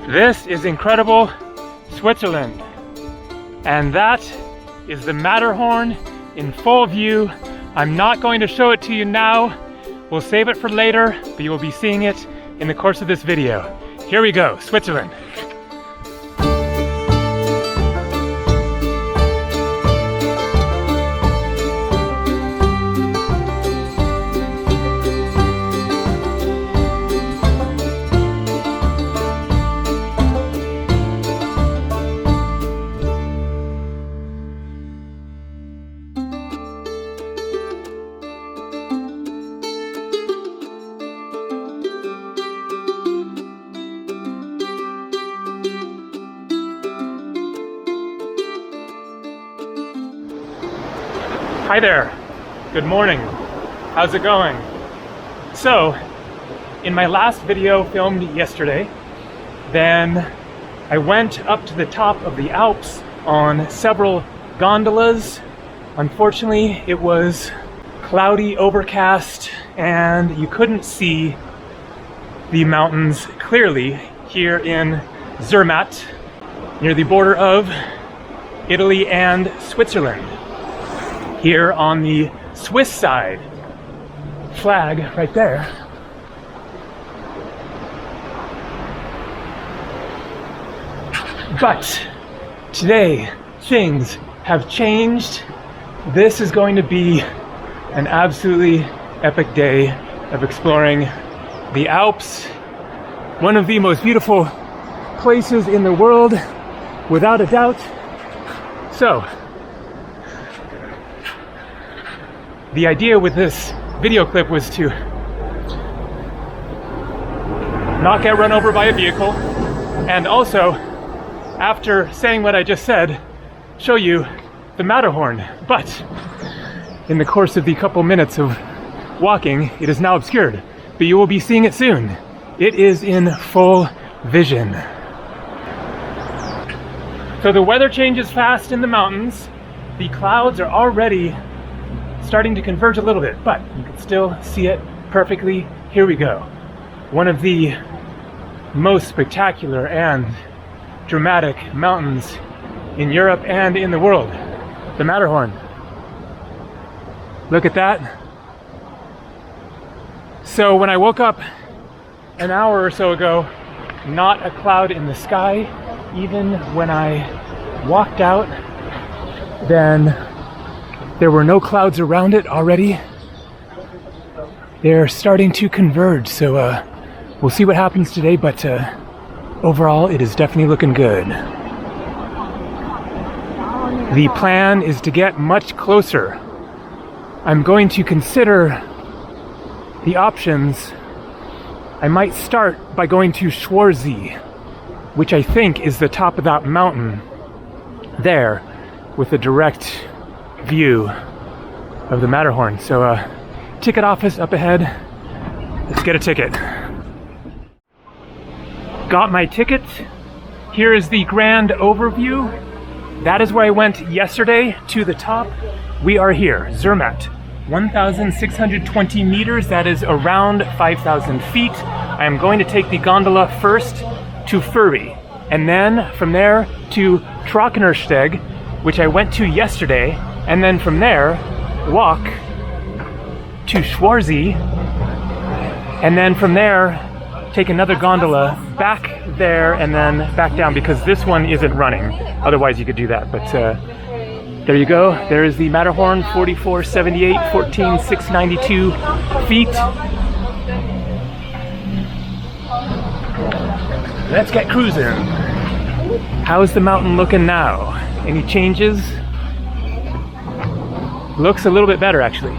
This is incredible Switzerland, and that is the Matterhorn in full view. I'm not going to show it to you now. We'll save it for later, but you will be seeing it in the course of this video. Here we go, Switzerland. Hi there, good morning, how's it going? So, in my last video filmed yesterday, then I went up to the top of the Alps on several gondolas. Unfortunately, it was cloudy, overcast, and you couldn't see the mountains clearly here in Zermatt, near the border of Italy and Switzerland. Here on the Swiss side, flag right there. But today, things have changed. This is going to be an absolutely epic day of exploring the Alps, one of the most beautiful places in the world, without a doubt. So, the idea with this video clip was to not get run over by a vehicle, and also, after saying what I just said, show you the Matterhorn. But in the course of the couple minutes of walking, it is now obscured, but you will be seeing it soon. It is in full vision. So the weather changes fast in the mountains. The clouds are already starting to converge a little bit, but you can still see it perfectly. Here we go. One of the most spectacular and dramatic mountains in Europe and in the world, the Matterhorn. Look at that. So when I woke up an hour or so ago, not a cloud in the sky. Even when I walked out, then there were no clouds around it already. They're starting to converge, so we'll see what happens today, but overall it is definitely looking good. The plan is to get much closer. I'm going to consider the options. I might start by going to Schwarzee, which I think is the top of that mountain there, with a direct view of the Matterhorn. So ticket office up ahead. Let's get a ticket. Got my ticket. Here is the grand overview. That is where I went yesterday, to the top. We are here, Zermatt, 1,620 meters. That is around 5,000 feet. I am going to take the gondola first to Furry, and then from there to Trockenersteg, which I went to yesterday, and then from there walk to Schwarzee, and then from there take another gondola back there and then back down, because this one isn't running. Otherwise you could do that, but there you go. There is the Matterhorn, 4478, 14,692 feet. Let's get cruising. How's the mountain looking now? Any changes? Looks a little bit better, actually.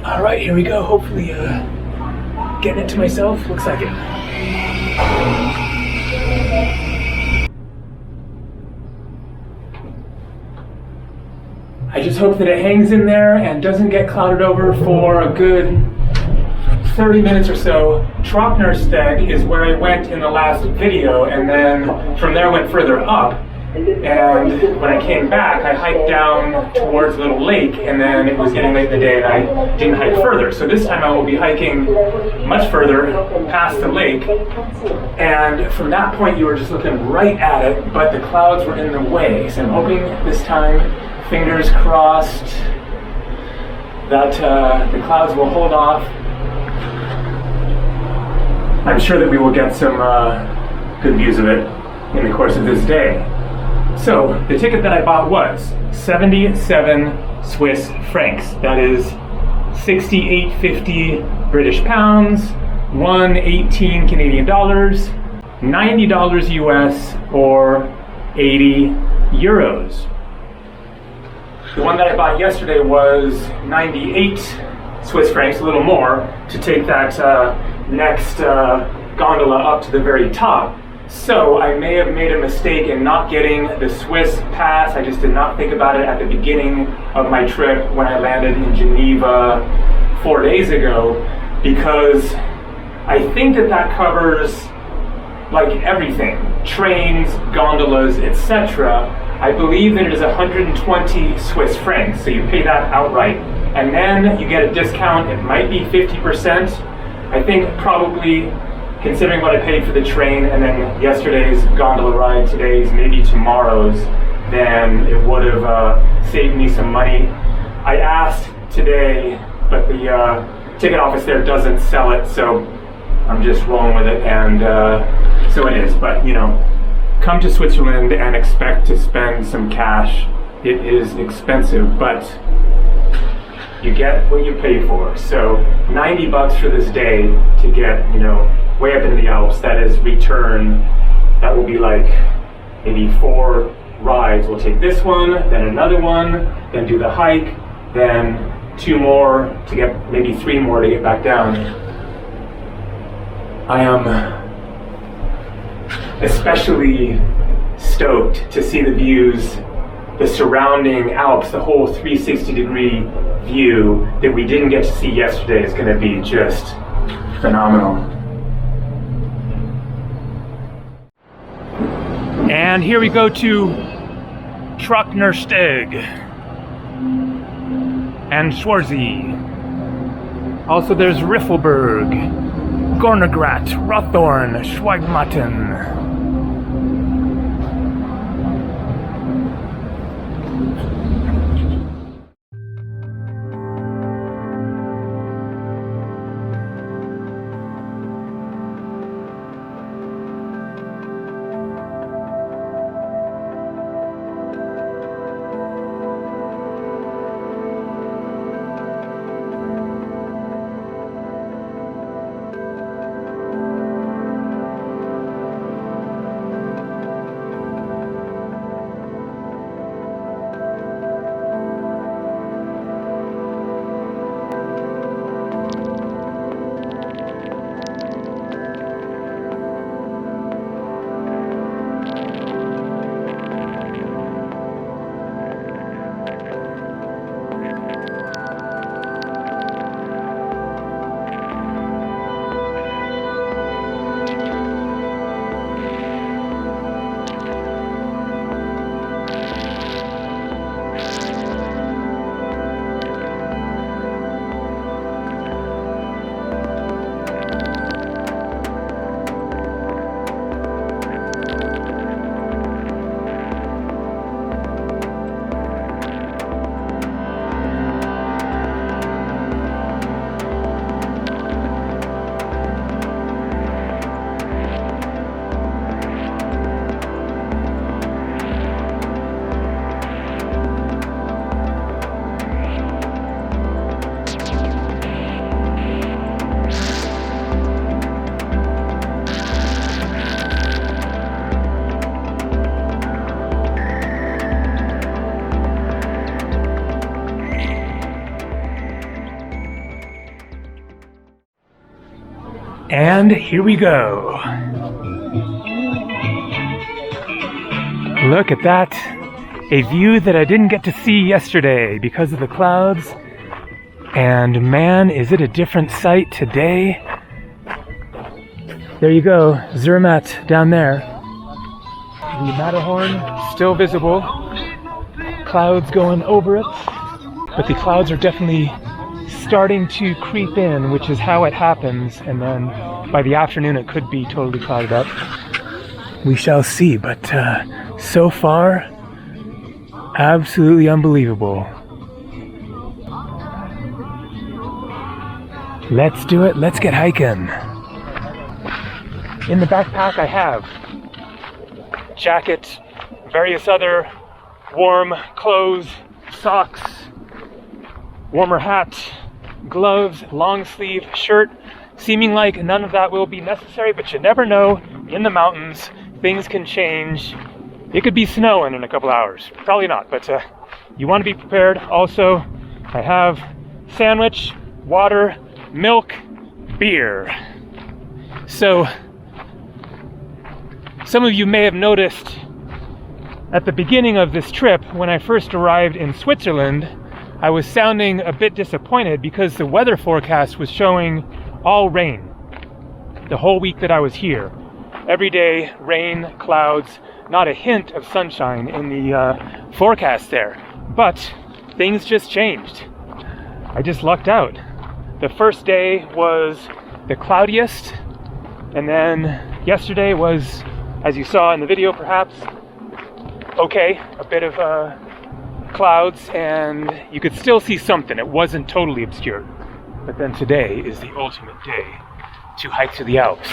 All right, here we go. Hopefully, getting it to myself. Looks like it. I just hope that it hangs in there and doesn't get clouded over for a good 30 minutes or so. Trocknersteg is where I went in the last video, and then from there went further up. And when I came back, I hiked down towards a little lake, and then it was getting late in the day and I didn't hike further. So this time I will be hiking much further past the lake. And from that point you were just looking right at it, but the clouds were in the way. So I'm hoping this time, fingers crossed, that the clouds will hold off. I'm sure that we will get some good views of it in the course of this day. So the ticket that I bought was 77 Swiss francs. That is 68.50 British pounds, 118 Canadian dollars, $90 US, or 80 euros. The one that I bought yesterday was 98 Swiss francs, a little more, to take that next gondola up to the very top. So I may have made a mistake in not getting the Swiss pass. I just did not think about it at the beginning of my trip when I landed in Geneva 4 days ago, because I think that that covers like everything, trains, gondolas, etc. I believe that it is 120 Swiss francs, so you pay that outright. And then you get a discount, it might be 50%. I think probably, considering what I paid for the train and then yesterday's gondola ride, today's, maybe tomorrow's, then it would have saved me some money. I asked today, but the ticket office there doesn't sell it, so I'm just rolling with it, and so it is. But you know, come to Switzerland and expect to spend some cash. It is expensive, but you get what you pay for. So 90 bucks for this day to get, you know, way up in the Alps. That is return. That will be like maybe 4 rides. We'll take this one, then another one, then do the hike, then 2 more to get, maybe 3 more to get back down. I am especially stoked to see the views, the surrounding Alps, the whole 360-degree view that we didn't get to see yesterday is going to be just phenomenal. And here we go to Trocknersteg and Schwarzee. Also there's Riffelberg, Gornergrat, Rothorn, Schweigmatten. And here we go. Look at that. A view that I didn't get to see yesterday because of the clouds. And man, is it a different sight today. There you go, Zermatt down there. The Matterhorn still visible. Clouds going over it. But the clouds are definitely starting to creep in, which is how it happens. And then by the afternoon, it could be totally clouded up. We shall see, but so far, absolutely unbelievable. Let's do it. Let's get hiking. In the backpack I have jacket, various other warm clothes, socks, warmer hat, gloves, long sleeve shirt. Seeming like none of that will be necessary, but you never know. In the mountains, things can change. It could be snowing in a couple hours. Probably not, but you want to be prepared. Also, I have sandwich, water, milk, beer. So, some of you may have noticed at the beginning of this trip, when I first arrived in Switzerland, I was sounding a bit disappointed because the weather forecast was showing all rain the whole week that I was here. Every day, rain, clouds, not a hint of sunshine in the forecast there. But things just changed. I just lucked out. The first day was the cloudiest, and then yesterday was, as you saw in the video perhaps, okay, a bit of clouds, and you could still see something. It wasn't totally obscured. But then today is the ultimate day to hike to the Alps.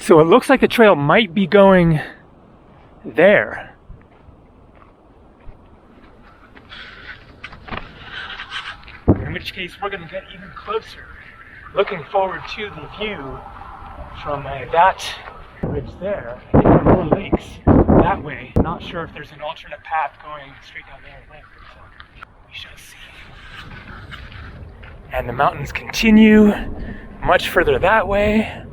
So it looks like the trail might be going there. In which case we're going to get even closer. Looking forward to the view from that ridge there. I think there are more lakes that way. Not sure if there's an alternate path going straight down there or so we shall see. And the mountains continue much further that way.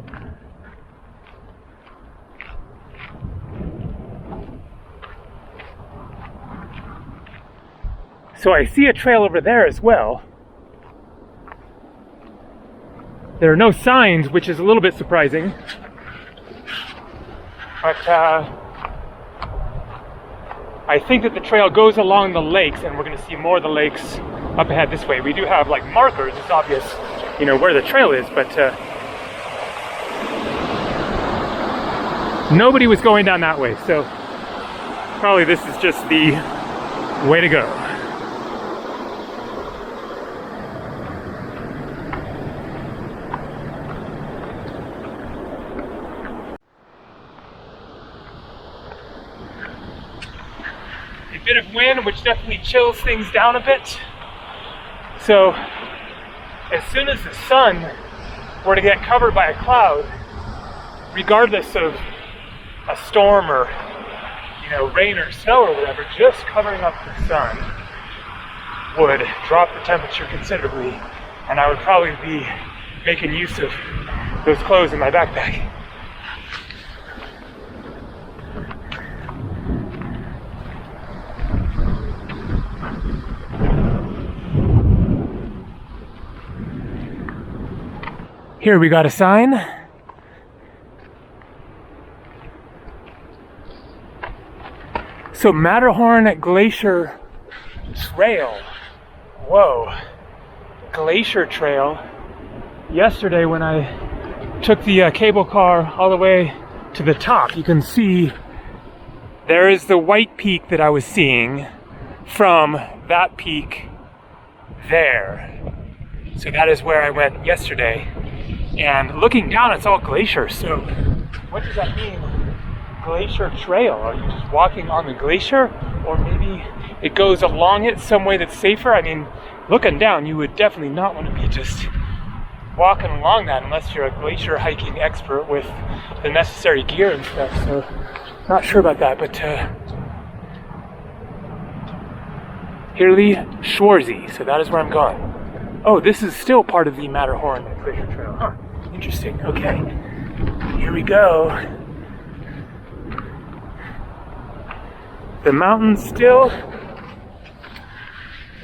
So I see a trail over there as well. There are no signs, which is a little bit surprising. But I think that the trail goes along the lakes, and we're going to see more of the lakes up ahead this way. We do have like markers. It's obvious, you know, where the trail is, but nobody was going down that way. So probably this is just the way to go. Bit of wind, which definitely chills things down a bit. So as soon as the sun were to get covered by a cloud, regardless of a storm or, you know, rain or snow or whatever, just covering up the sun would drop the temperature considerably, and I would probably be making use of those clothes in my backpack. Here we got a sign. So Matterhorn Glacier Trail. Whoa. glacier trail yesterday when I took the cable car all the way to the top. You can see there is the white peak that I was seeing from that peak there. So that is where I went yesterday. And looking down, it's all glacier. So what does that mean? Glacier trail? Are you just walking on the glacier? Or maybe it goes along it some way that's safer? I mean, looking down, you would definitely not want to be just walking along that unless you're a glacier hiking expert with the necessary gear and stuff. So not sure about that, but Schwarzee, so that is where I'm going. Oh, this is still part of the Matterhorn glacier trail. Huh, interesting. Okay, here we go. The mountains still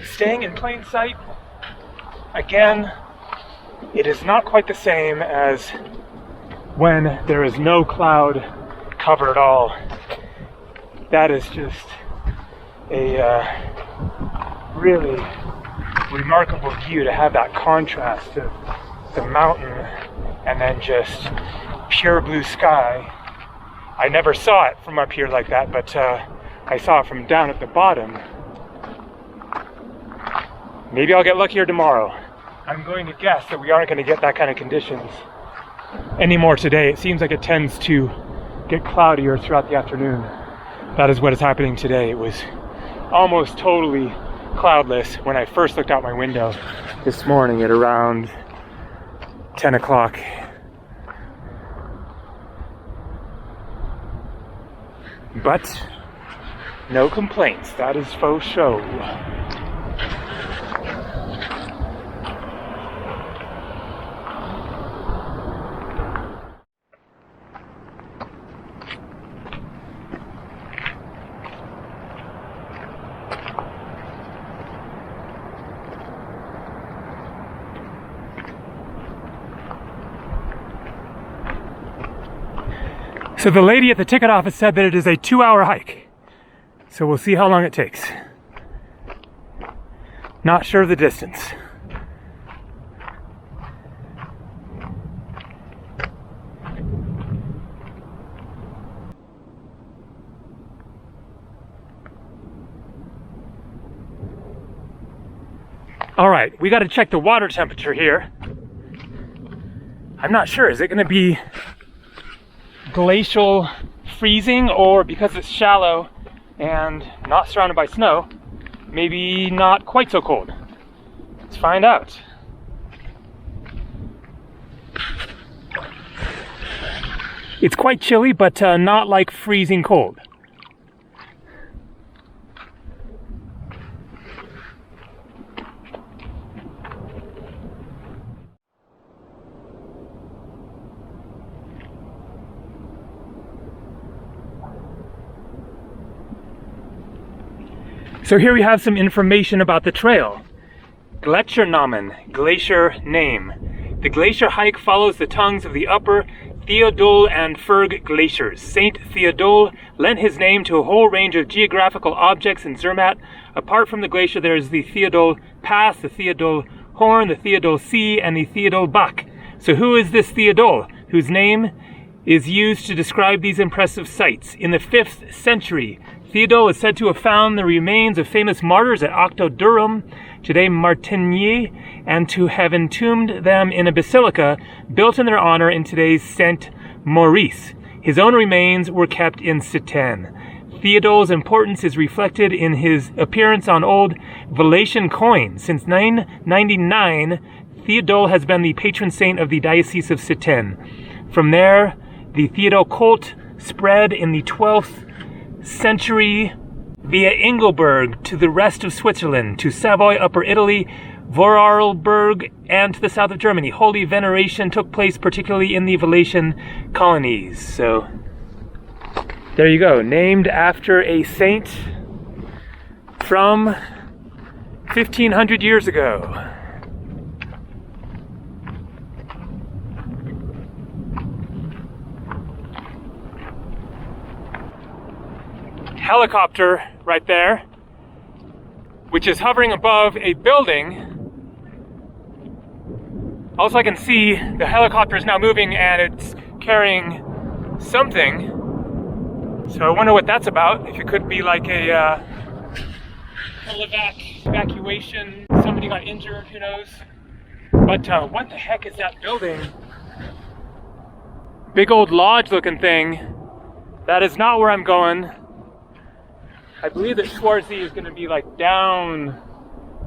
staying in plain sight. Again, it is not quite the same as when there is no cloud cover at all. That is just a really remarkable view to have that contrast of the mountain and then just pure blue sky. I never saw it from up here like that, but I saw it from down at the bottom. Maybe I'll get luckier tomorrow. I'm going to guess that we aren't going to get that kind of conditions anymore today. It seems like it tends to get cloudier throughout the afternoon. That is what is happening today. It was almost totally cloudless when I first looked out my window this morning at around 10 o'clock. But no complaints, that is faux show. So the lady at the ticket office said that it is a 2-hour hike. So we'll see how long it takes. Not sure of the distance. All right, we got to check the water temperature here. I'm not sure, is it going to be glacial freezing, or because it's shallow and not surrounded by snow, maybe not quite so cold? Let's find out. It's quite chilly, but not like freezing cold. So here we have some information about the trail. Gletschernamen, glacier name. The glacier hike follows the tongues of the upper Theodule and Ferg glaciers. Saint Theodule lent his name to a whole range of geographical objects in Zermatt. Apart from the glacier, there is the Theodule Pass, the Theodule Horn, the Theodule Sea, and the Theodule Bach. So who is this Theodule, whose name is used to describe these impressive sights? In the 5th century, Theodule is said to have found the remains of famous martyrs at Octodurum, today Martigny, and to have entombed them in a basilica built in their honor in today's Saint Maurice. His own remains were kept in Citene. Theodule's importance is reflected in his appearance on old Valetian coins. Since 999, Theodule has been the patron saint of the Diocese of Citene. From there, the Theodule cult spread in the 12th century via Engelberg to the rest of Switzerland, to Savoy, Upper Italy, Vorarlberg, and to the south of Germany. Holy veneration took place particularly in the Valetian colonies. So there you go, named after a saint from 1500 years ago. Helicopter right there, which is hovering above a building Also, I can see the helicopter is now moving and it's carrying something. So I wonder what that's about. If it could be like a evacuation, somebody got injured, who knows. But what the heck is that building? Big old lodge looking thing. That is not where I'm going. I believe that Schwarzee is going to be like down.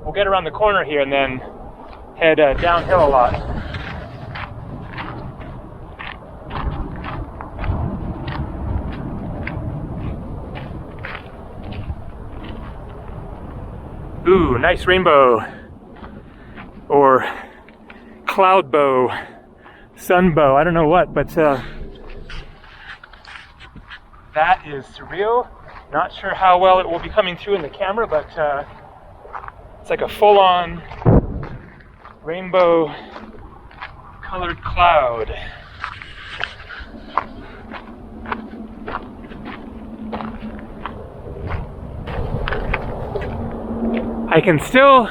We'll get around the corner here and then head downhill a lot. Ooh, nice rainbow. Or cloud bow, sun bow, I don't know what, but that is surreal. Not sure how well it will be coming through in the camera, but it's like a full-on rainbow colored cloud. I can still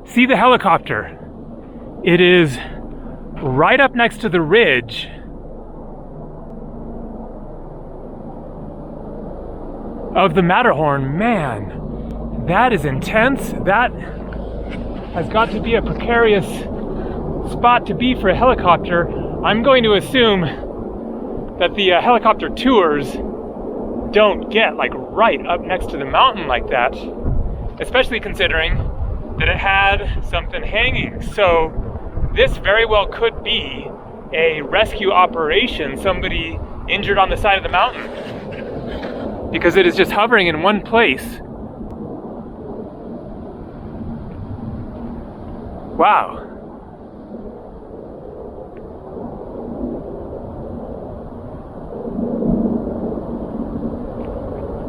see the helicopter. It is right up next to the ridge. Of the Matterhorn. Man, that is intense. That has got to be a precarious spot to be for a helicopter. I'm going to assume that the helicopter tours don't get like right up next to the mountain like that, especially considering that it had something hanging. So this very well could be a rescue operation, somebody injured on the side of the mountain, because it is just hovering in one place. Wow.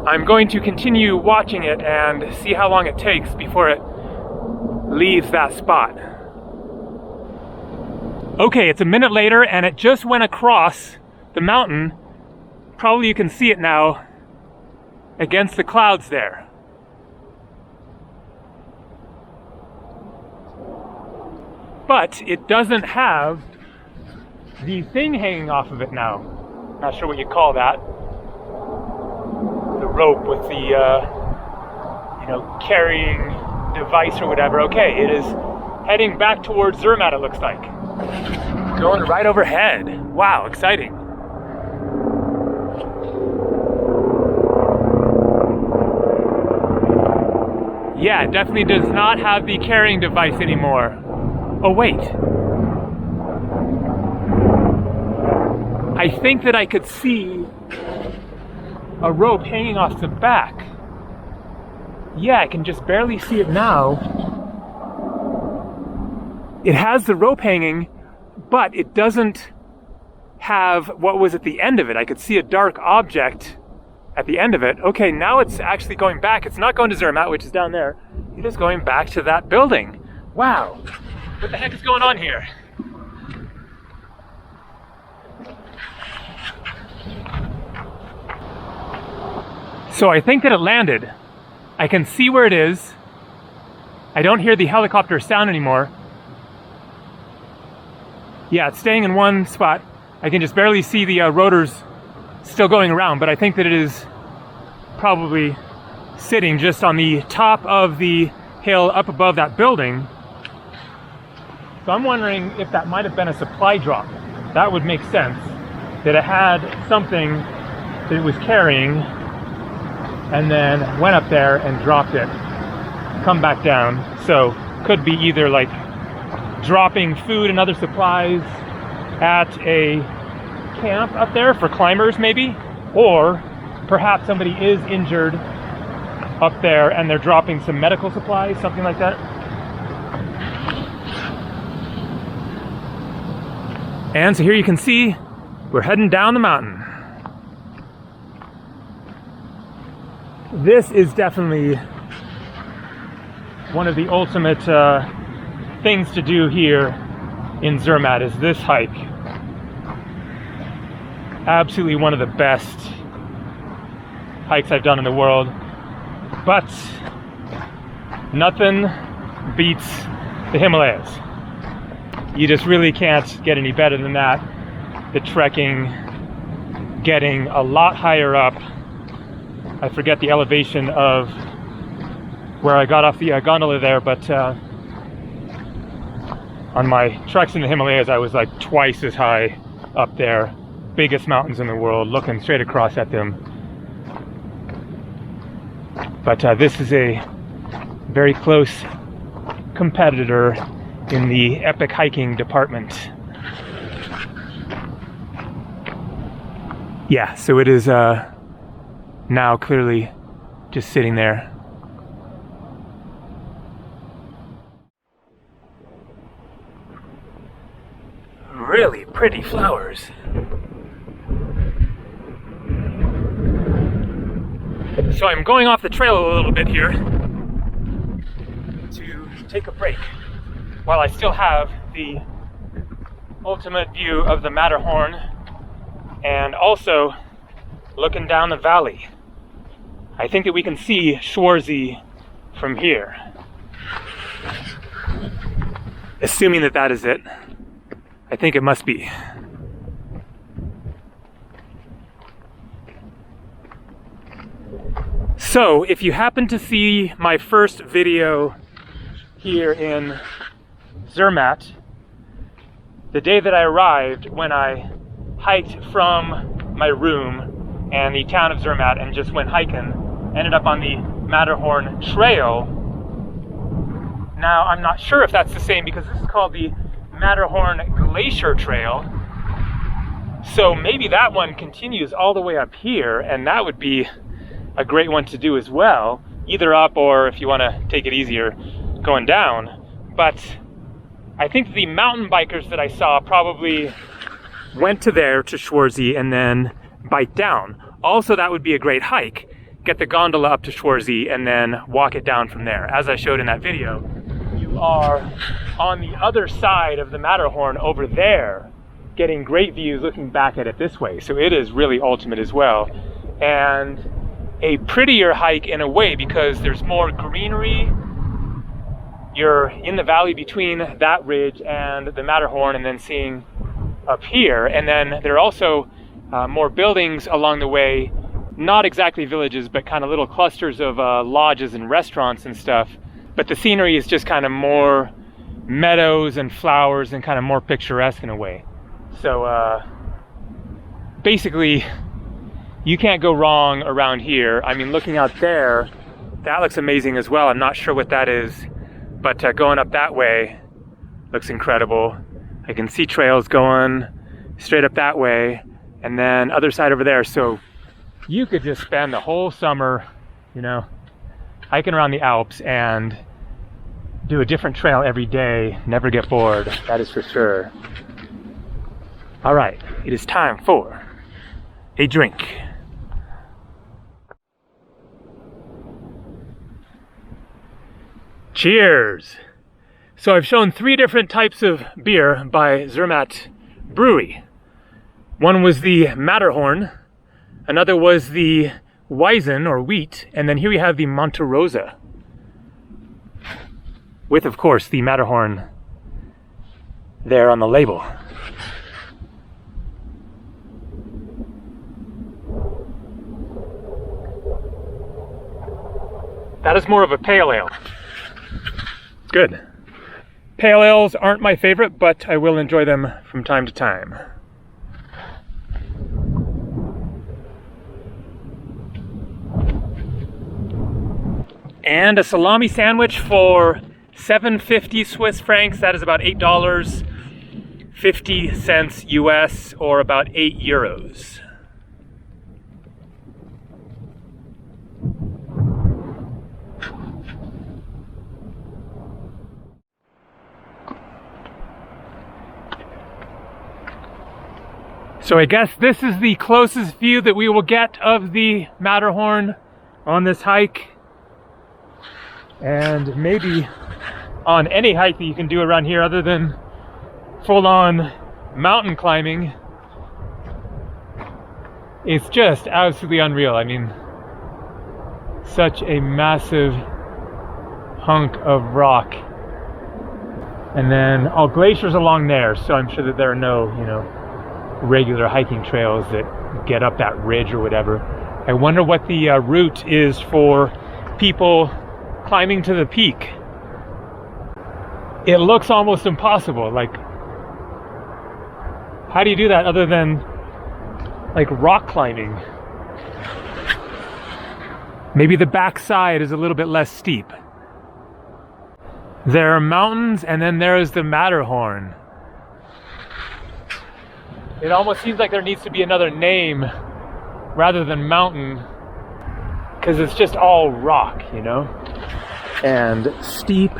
I'm going to continue watching it and see how long it takes before it leaves that spot. Okay, it's a minute later and it just went across the mountain. Probably you can see it now against the clouds there. But it doesn't have the thing hanging off of it now. Not sure what you call that. The rope with the, carrying device or whatever. Okay, it is heading back towards Zermatt, it looks like. Going right overhead. Wow, exciting. Yeah, it definitely does not have the carrying device anymore. Oh, wait. I think that I could see a rope hanging off the back. Yeah, I can just barely see it now. It has the rope hanging, but it doesn't have what was at the end of it. I could see a dark object at the end of it. Okay, now it's actually going back. It's not going to Zermatt, which is down there. It is going back to that building. Wow. What the heck is going on here? So I think that it landed. I can see where it is. I don't hear the helicopter sound anymore. Yeah, it's staying in one spot. I can just barely see the rotors still going around, but I think that it is probably sitting just on the top of the hill up above that building. So I'm wondering if that might have been a supply drop. That would make sense, that it had something that it was carrying and then went up there and dropped it, come back down. So could be either like dropping food and other supplies at a camp up there for climbers maybe, or perhaps somebody is injured up there and they're dropping some medical supplies, something like that. And so here you can see we're heading down the mountain. This is definitely one of the ultimate things to do here in Zermatt, is this hike. Absolutely one of the best hikes I've done in the world, but nothing beats the Himalayas. You just really can't get any better than that. The trekking, getting a lot higher up. I forget the elevation of where I got off the gondola there, but on my treks in the Himalayas, I was like twice as high up there. Biggest mountains in the world, looking straight across at them. But this is a very close competitor in the epic hiking department. Yeah, so it is now clearly just sitting there. Really pretty flowers. So I'm going off the trail a little bit here to take a break while I still have the ultimate view of the Matterhorn and also looking down the valley. I think that we can see Schwarzee from here. Assuming that that is it. I think it must be. So, if you happen to see my first video here in Zermatt, the day that I arrived, when I hiked from my room and the town of Zermatt and just went hiking, ended up on the Matterhorn trail. Now, I'm not sure if that's the same because this is called the Matterhorn Glacier Trail. So maybe that one continues all the way up here, and that would be a great one to do as well, either up or if you want to take it easier, going down. But I think the mountain bikers that I saw probably went to there, to Schwarzee, and then bike down. Also, that would be a great hike. Get the gondola up to Schwarzee and then walk it down from there. As I showed in that video, you are on the other side of the Matterhorn over there, getting great views looking back at it this way. So it is really ultimate as well. And a prettier hike in a way because there's more greenery. You're in the valley between that ridge and the Matterhorn and then seeing up here. And then there are also more buildings along the way, not exactly villages, but kind of little clusters of lodges and restaurants and stuff. But the scenery is just kind of more meadows and flowers and kind of more picturesque in a way. So basically, you can't go wrong around here. I mean, looking out there, that looks amazing as well. I'm not sure what that is, but going up that way looks incredible. I can see trails going straight up that way and then other side over there. So you could just spend the whole summer, you know, hiking around the Alps and do a different trail every day, never get bored, that is for sure. All right, it is time for a drink. Cheers! So I've shown 3 different types of beer by Zermatt Brewery. One was the Matterhorn, another was the Weizen or wheat, and then here we have the Monte Rosa. With, of course, the Matterhorn there on the label. That is more of a pale ale. It's good. Pale ales aren't my favorite, but I will enjoy them from time to time. And a salami sandwich for 7.50 Swiss francs. That is about $8.50 US, or about 8 euros. So I guess this is the closest view that we will get of the Matterhorn on this hike. And maybe on any hike that you can do around here other than full-on mountain climbing. It's just absolutely unreal. I mean, such a massive hunk of rock. And then all glaciers along there, so I'm sure that there are no, you know, regular hiking trails that get up that ridge or whatever. I wonder what the route is for people climbing to the peak. It looks almost impossible. Like, how do you do that other than like rock climbing? Maybe the backside is a little bit less steep. There are mountains, and then there is the Matterhorn. It almost seems like there needs to be another name rather than mountain, because it's just all rock, you know, and steep.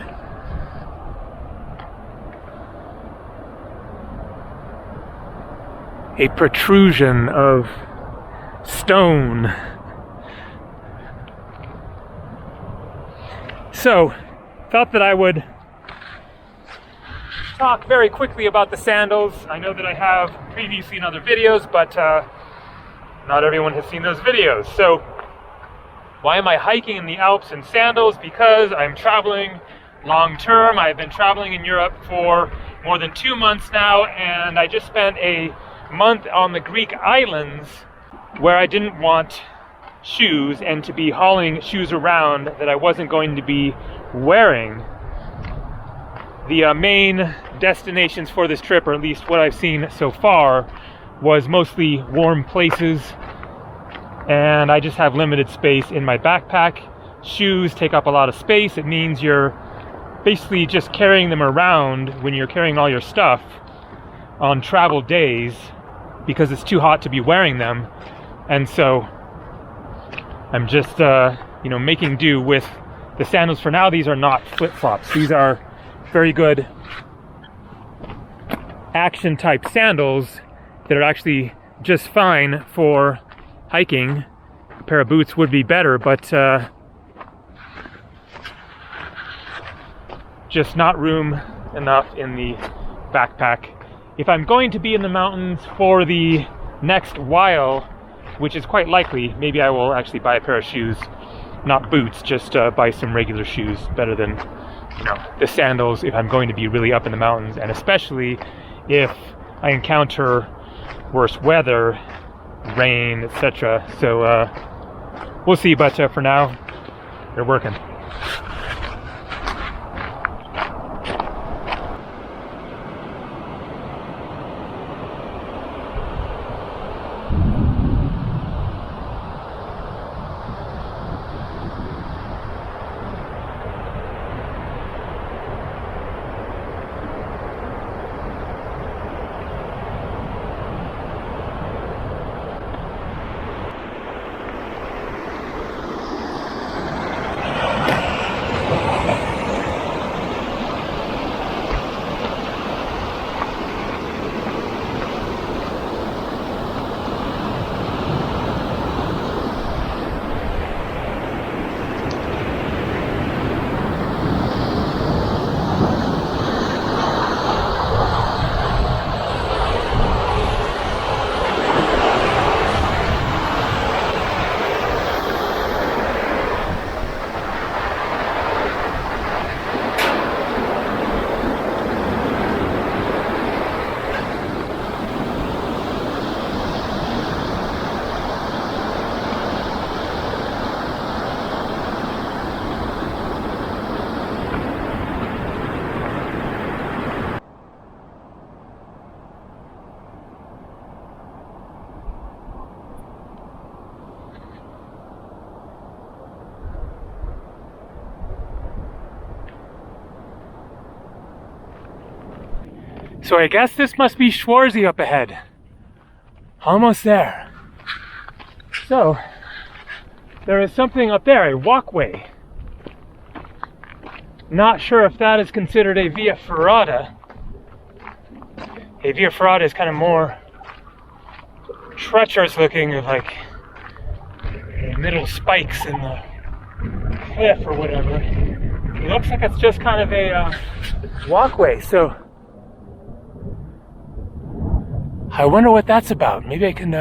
A protrusion of stone. So, thought that I would talk very quickly about the sandals. I know that I have previously in other videos, but not everyone has seen those videos. So, why am I hiking in the Alps in sandals? Because I'm traveling long term. I've been traveling in Europe for more than 2 months now, and I just spent a month on the Greek islands where I didn't want shoes and to be hauling shoes around that I wasn't going to be wearing. The main destinations for this trip, or at least what I've seen so far, was mostly warm places, and I just have limited space in my backpack. Shoes take up a lot of space. It means you're basically just carrying them around when you're carrying all your stuff on travel days, because it's too hot to be wearing them. And so I'm just you know, making do with the sandals for now. These are not flip-flops. These are very good action type sandals that are actually just fine for hiking. A pair of boots would be better, but just not room enough in the backpack. If I'm going to be in the mountains for the next while, which is quite likely, maybe I will actually buy a pair of shoes, not boots, just buy some regular shoes, better than, you know, the sandals if I'm going to be really up in the mountains, and especially if I encounter worse weather, rain, etc. So we'll see, but for now, they're working. So I guess this must be Schwarzee up ahead. Almost there. So, there is something up there, a walkway. Not sure if that is considered a via ferrata. A via ferrata is kind of more treacherous looking, with like middle spikes in the cliff or whatever. It looks like it's just kind of a walkway, so I wonder what that's about. Maybe I can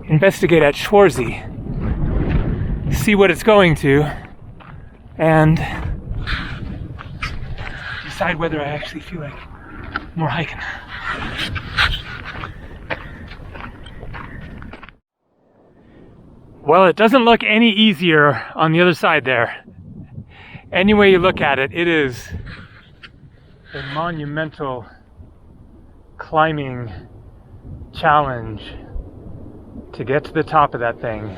investigate at Schwarzee, see what it's going to, and decide whether I actually feel like more hiking. Well, it doesn't look any easier on the other side there. Any way you look at it, it is a monumental climbing challenge to get to the top of that thing.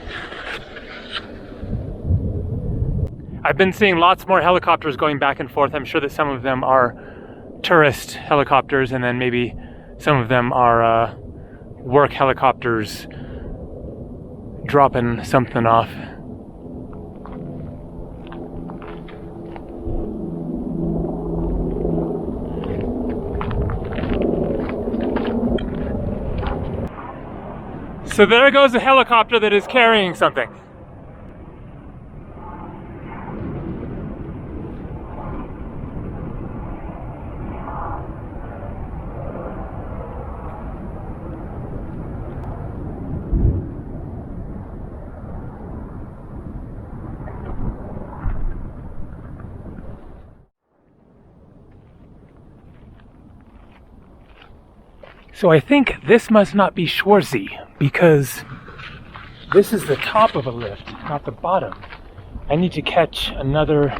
I've been seeing lots more helicopters going back and forth. I'm sure that some of them are tourist helicopters, and then maybe some of them are work helicopters dropping something off. So there goes a helicopter that is carrying something. So I think this must not be Schwarzee, because this is the top of a lift, not the bottom. I need to catch another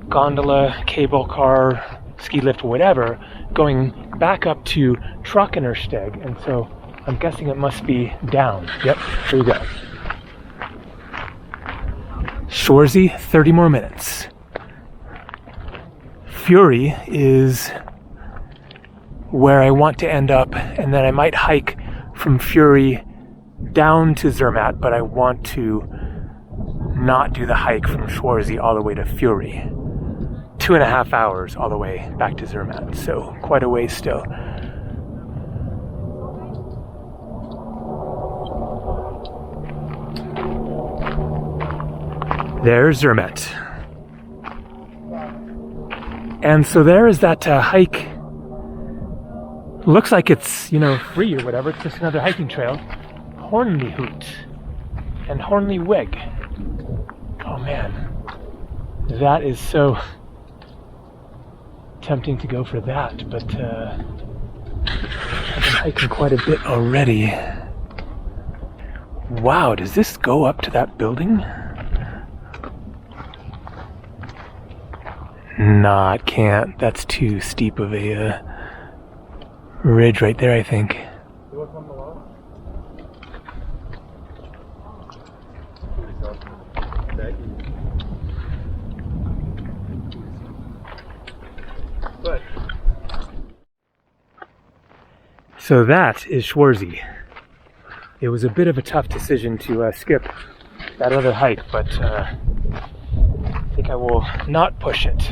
gondola, cable car, ski lift, whatever, going back up to Trockennersteg, and so I'm guessing it must be down. Yep, here we go. Schwarzee, 30 more minutes. Fury is where I want to end up, and then I might hike from Fury down to Zermatt, but I want to not do the hike from Schwarzee all the way to Fury. 2.5 hours all the way back to Zermatt, so quite a way still. There's Zermatt. And so there is that hike. Looks like it's, you know, free or whatever. It's just another hiking trail. Hornlyhoot and Hornlyweg. Oh man, that is so tempting to go for that, but I've been hiking quite a bit already. Wow, does this go up to that building? Nah, it can't. That's too steep of a ridge right there, I think. So that is Schwarzee. It was a bit of a tough decision to skip that other hike, but I think I will not push it.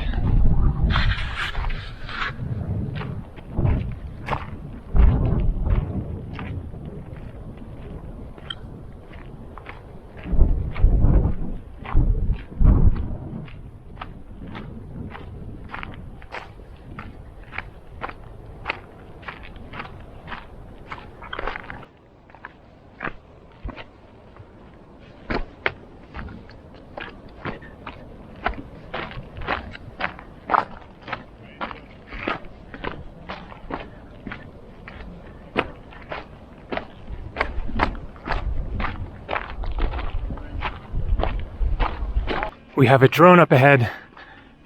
We have a drone up ahead,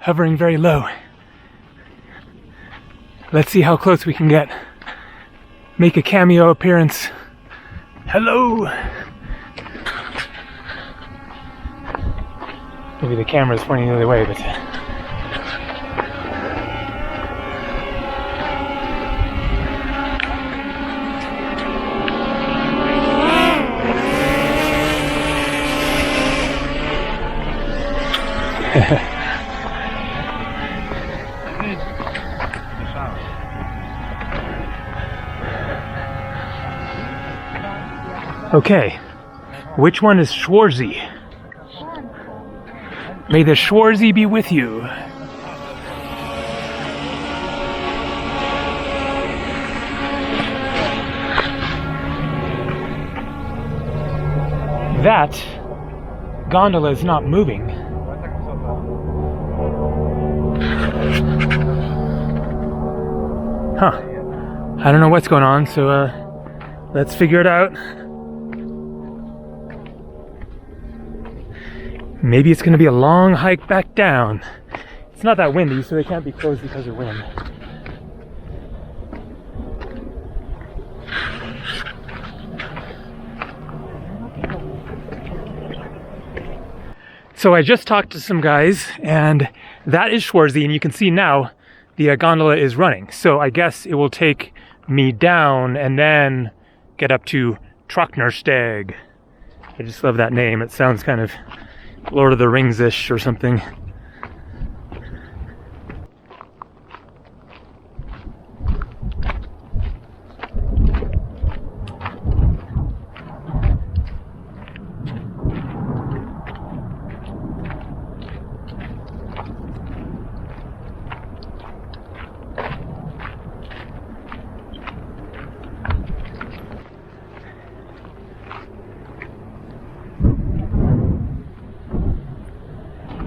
hovering very low. Let's see how close we can get. Make a cameo appearance. Hello! Maybe the camera's pointing the other way, but... Okay, which one is Schwarzee? May the Schwarzee be with you. That gondola is not moving. Huh. I don't know what's going on, so let's figure it out. Maybe it's gonna be a long hike back down. It's not that windy, so they can't be closed because of wind. So I just talked to some guys, and that is Schwarzee, and you can see now the gondola is running. So I guess it will take me down and then get up to Trocknersteg. I just love that name. It sounds kind of Lord of the Rings-ish or something.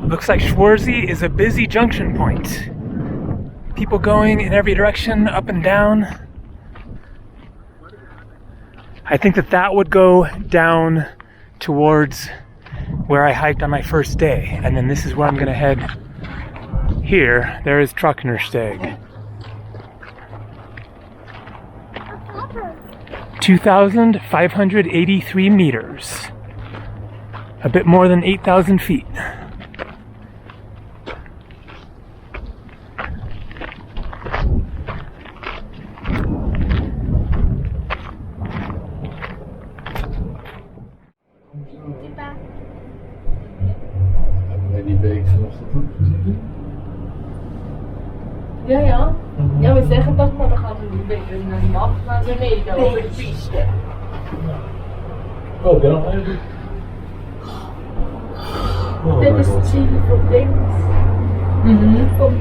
Looks like Schwarzee is a busy junction point. People going in every direction, up and down. I think that would go down towards where I hiked on my first day. And then this is where I'm gonna head here. There is Trocknersteg. 2,583 meters. A bit more than 8,000 feet. Ja, ja. Ja, we zeggen toch, maar dan gaan we een beetje naar die map naar beneden over de piste. Oh, dan eigenlijk. Dit is het ziel voor Dings. Van